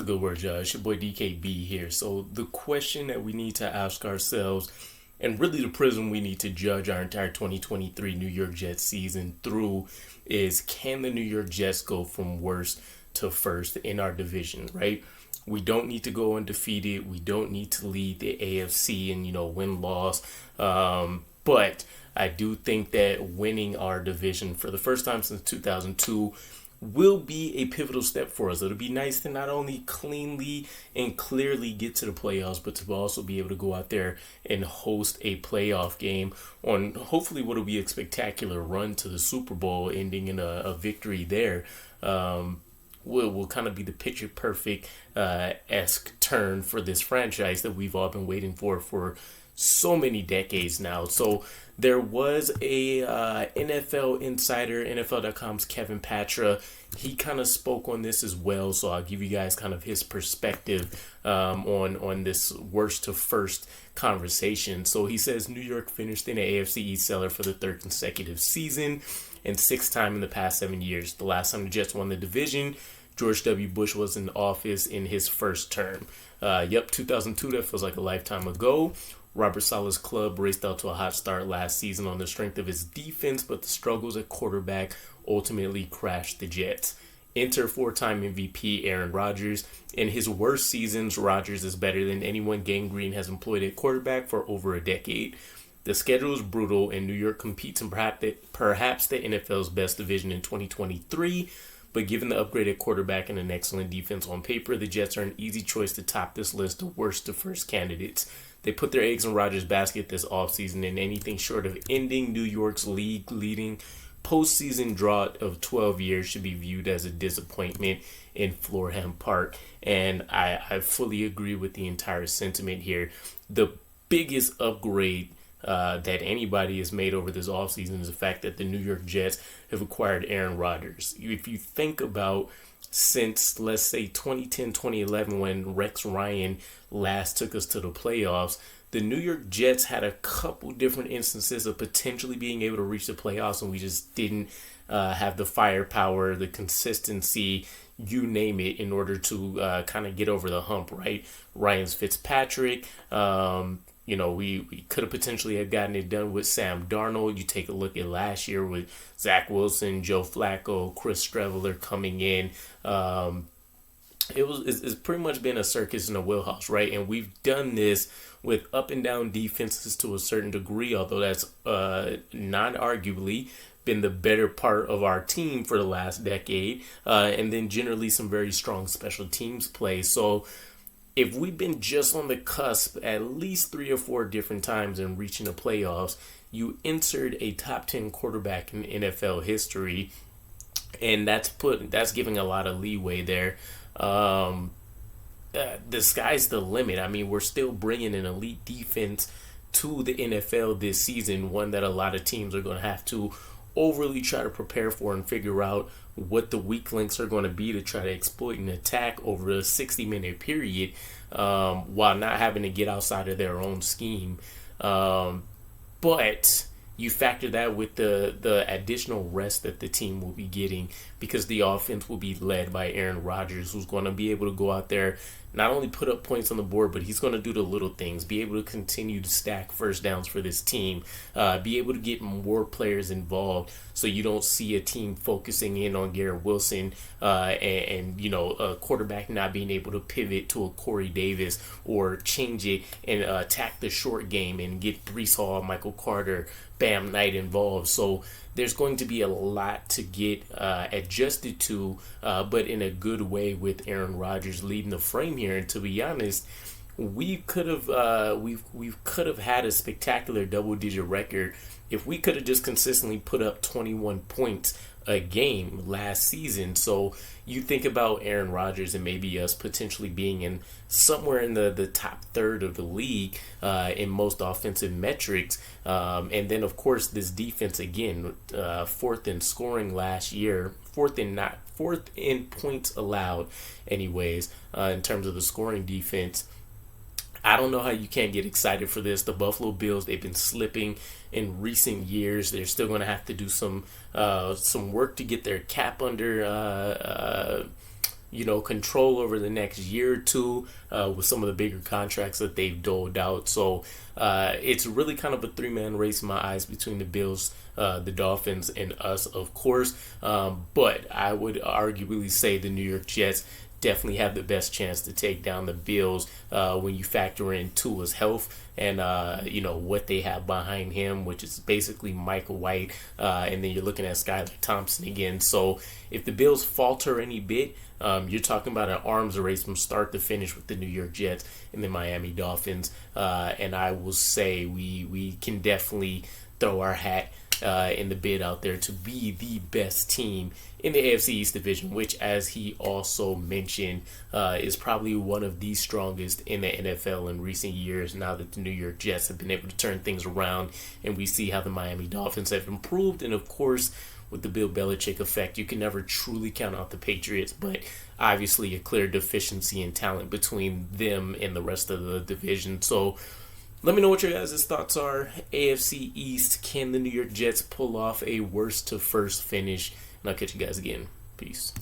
good word, Josh. It's your boy DKB here. So the question that we need to ask ourselves, and really the prism we need to judge our entire 2023 New York Jets season through, is can the New York Jets go from worst to first in our division, right? We don't need to go undefeated. We don't need to lead the AFC and, win-loss. But I do think that winning our division for the first time since 2002 will be a pivotal step for us. It'll be nice to not only cleanly and clearly get to the playoffs, but to also be able to go out there and host a playoff game on hopefully what will be a spectacular run to the Super Bowl, ending in a victory there. Will kind of be the picture perfect esque turn for this franchise that we've all been waiting for so many decades now. So there was a NFL insider, NFL.com's Kevin Patra. He kind of spoke on this as well, so I'll give you guys kind of his perspective on this worst to first conversation. So he says New York finished in the AFC East cellar for the third consecutive season and sixth time in the past 7 years. The last time the Jets won the division, George W. Bush was in office in his first term. 2002, that feels like a lifetime ago. Robert Saleh's club raced out to a hot start last season on the strength of its defense, but the struggles at quarterback ultimately crashed the Jets. Enter four-time MVP Aaron Rodgers. In his worst seasons, Rodgers is better than anyone Gang Green has employed at quarterback for over a decade. The schedule is brutal, and New York competes in perhaps the NFL's best division in 2023. But given the upgraded quarterback and an excellent defense on paper, the Jets are an easy choice to top this list of worst to first candidates. They put their eggs in Rodgers' basket this offseason, and anything short of ending New York's league-leading postseason drought of 12 years should be viewed as a disappointment in Florham Park. And I fully agree with the entire sentiment here. The biggest upgrade that anybody has made over this offseason is the fact that the New York Jets have acquired Aaron Rodgers. If you think about since, let's say, 2010, 2011, when Rex Ryan last took us to the playoffs, the New York Jets had a couple different instances of potentially being able to reach the playoffs, and we just didn't have the firepower, the consistency, you name it, in order to kind of get over the hump, right? Ryan's Fitzpatrick, we could have potentially have gotten it done with Sam Darnold. You take a look at last year with Zach Wilson, Joe Flacco, Chris Streveler coming in. It's pretty much been a circus in a wheelhouse, right? And we've done this with up and down defenses to a certain degree, although that's non-arguably been the better part of our team for the last decade. And then generally some very strong special teams play. So if we've been just on the cusp at least 3 or 4 different times in reaching the playoffs, you insert a top 10 quarterback in NFL history, and that's giving a lot of leeway there. The sky's the limit. I mean, we're still bringing an elite defense to the NFL this season, one that a lot of teams are going to have to overly try to prepare for and figure out what the weak links are going to be to try to exploit and attack over a 60-minute period, while not having to get outside of their own scheme. But you factor that with the additional rest that the team will be getting, because the offense will be led by Aaron Rodgers, who's going to be able to go out there, not only put up points on the board, but he's going to do the little things, be able to continue to stack first downs for this team, be able to get more players involved, so you don't see a team focusing in on Garrett Wilson and a quarterback not being able to pivot to a Corey Davis or change it and attack the short game and get Breece Hall, Michael Carter, Bam Knight involved. So there's going to be a lot to get adjusted to, but in a good way, with Aaron Rodgers leading the frame here. And to be honest, we could have had a spectacular double-digit record if we could have just consistently put up 21 points a game last season. So you think about Aaron Rodgers and maybe us potentially being in somewhere in the top third of the league in most offensive metrics. And then, of course, this defense, again, fourth in scoring last year, fourth in points allowed anyways, in terms of the scoring defense. I don't know how you can't get excited for this. The Buffalo Bills, they've been slipping in recent years. They're still going to have to do some work to get their cap under control over the next year or two with some of the bigger contracts that they've doled out. So it's really kind of a three-man race in my eyes between the Bills, the Dolphins, and us, of course. But I would arguably say the New York Jets definitely have the best chance to take down the Bills when you factor in Tua's health and what they have behind him, which is basically Michael White, and then you're looking at Skylar Thompson again. So if the Bills falter any bit, you're talking about an arms race from start to finish with the New York Jets and the Miami Dolphins, and I will say we can definitely throw our hat in the bid out there to be the best team in the AFC East division, which, as he also mentioned, is probably one of the strongest in the NFL in recent years, now that the New York Jets have been able to turn things around and we see how the Miami Dolphins have improved. And of course, with the Bill Belichick effect, you can never truly count out the Patriots, but obviously a clear deficiency in talent between them and the rest of the division. So let me know what your guys' thoughts are. AFC East, can the New York Jets pull off a worst to first finish? And I'll catch you guys again. Peace.